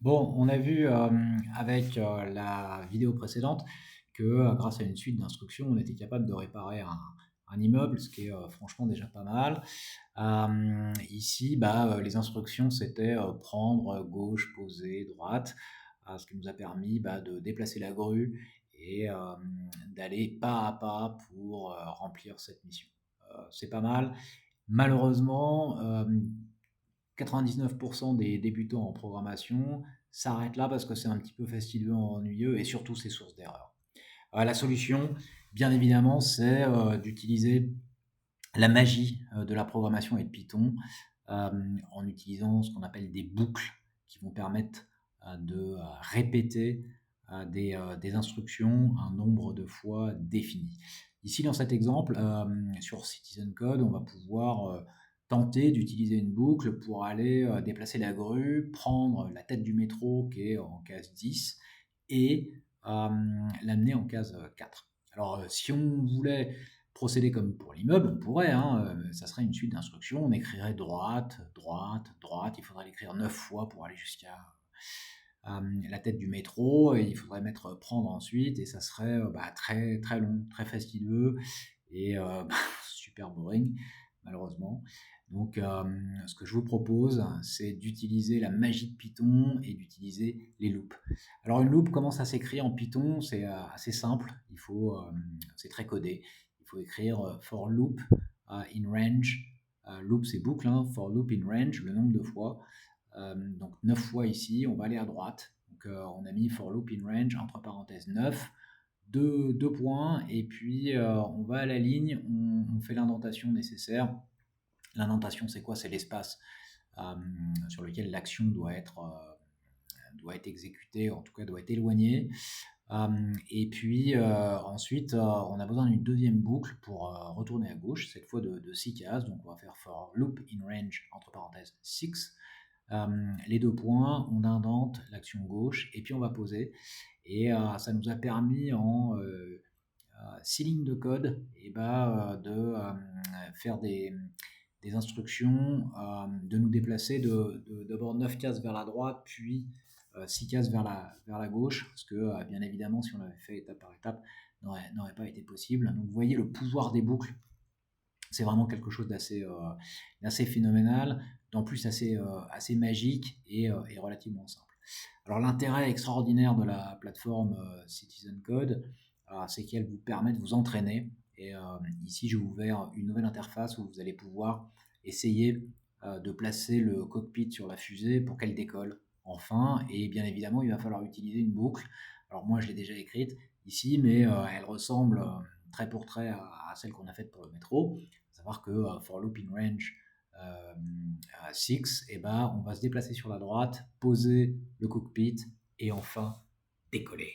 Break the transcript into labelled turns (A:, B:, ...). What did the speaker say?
A: Bon, on a vu, avec, la vidéo précédente que, grâce à une suite d'instructions, on était capable de réparer un immeuble, ce qui est, franchement déjà pas mal. Ici, les instructions, c'était, prendre, gauche, poser, droite, ce qui nous a permis, de déplacer la grue et d'aller pas à pas pour, remplir cette mission. C'est pas mal. Malheureusement, 99 des débutants en programmation s'arrêtent là parce que c'est un petit peu fastidieux, ennuyeux et surtout c'est source d'erreurs. La solution, bien évidemment, c'est, d'utiliser la magie, de la programmation et de Python, en utilisant ce qu'on appelle des boucles qui vont permettre, de, répéter, des instructions un nombre de fois défini. Ici, dans cet exemple, sur Citizen Code, on va pouvoir, tenter d'utiliser une boucle pour aller, déplacer la grue, prendre la tête du métro qui est en case 10 et l'amener en case, 4. Alors, si on voulait procéder comme pour l'immeuble, on pourrait, hein, ça serait une suite d'instructions. On écrirait droite, droite, droite. Il faudrait l'écrire 9 fois pour aller jusqu'à la tête du métro et il faudrait mettre prendre ensuite et ça serait très, très long, très fastidieux et super boring, malheureusement. Donc, ce que je vous propose, c'est d'utiliser la magie de Python et d'utiliser les loops. Alors, une loop, comment ça s'écrit en Python? C'est assez simple. C'est très codé. Il faut écrire for loop in range. Loop, c'est boucle, hein, for loop in range, le nombre de fois. Donc 9 fois ici, on va aller à droite. Donc on a mis for loop in range, entre parenthèses 9, deux points, et puis on va à la ligne, on fait l'indentation nécessaire. L'indentation, c'est quoi? C'est l'espace sur lequel l'action doit être exécutée, en tout cas doit être éloignée. Et puis ensuite, on a besoin d'une deuxième boucle pour retourner à gauche, cette fois de 6 cases. Donc on va faire for loop in range, entre parenthèses 6. Les deux points, on indente l'action gauche et puis on va poser. Et ça nous a permis en 6 lignes de code de faire des instructions, de nous déplacer d'abord 9 cases vers la droite, puis 6 cases vers la gauche, parce que bien évidemment, si on l'avait fait étape par étape, n'aurait pas été possible. Donc vous voyez le pouvoir des boucles, c'est vraiment quelque chose d'assez phénoménal, d'en plus assez magique et relativement simple. Alors l'intérêt extraordinaire de la plateforme Citizen Code, c'est qu'elle vous permet de vous entraîner. Et ici, j'ai ouvert une nouvelle interface où vous allez pouvoir essayer de placer le cockpit sur la fusée pour qu'elle décolle enfin. Et bien évidemment, il va falloir utiliser une boucle. Alors moi, je l'ai déjà écrite ici, mais elle ressemble trait pour trait à celle qu'on a faite pour le métro. À savoir que for loop in range 6, on va se déplacer sur la droite, poser le cockpit et enfin décoller.